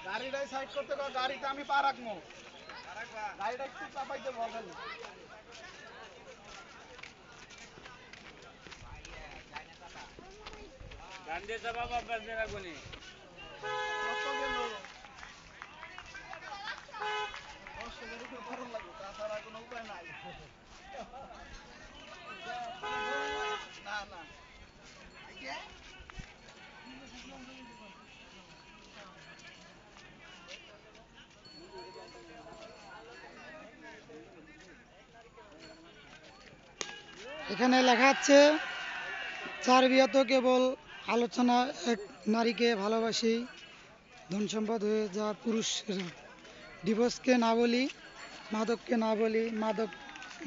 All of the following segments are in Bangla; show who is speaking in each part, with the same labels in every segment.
Speaker 1: গাড়িটাই সাইড করতে কও, গাড়িটা আমি পা রাখবো। গাড়িটা একটু চাপাইতে বলেন।
Speaker 2: গান্ধী চাপা বাবা দিয়ে রাখবনি।
Speaker 1: কত গেল? 10 টাকার উপর খরচ লাগবে, তাছাড়া কোনো উপায় নাই। না না
Speaker 3: এখানে লেখা আছে 4 বিয়েতে কেবল আলোচনা এক নারীকে ভালোবাসি ধন সম্পদ হয়ে যা পুরুষেরা ডিভোর্সকে না বলি মাদককে না বলি মাদক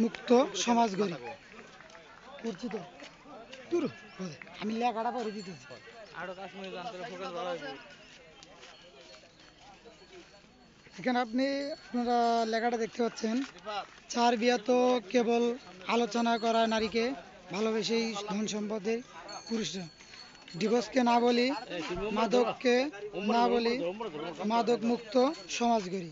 Speaker 3: মুক্ত সমাজ গড়ি করছি তো দূর বলে, আমি লেখাটা পরে দিতেছি।
Speaker 2: আরো কাশ্মীর জানতে ফোকাস ভালো হইব।
Speaker 3: এখানে আপনারা লেখাটা দেখতে পাচ্ছেন 4 বিয়েতে কেবল আলোচনা করা নারীকে ভালোবেসেই ধন সম্পদে পুরুষরা ডিভোর্সকে না বলি মাদককে না বলি মাদক মুক্ত সমাজ গড়ি।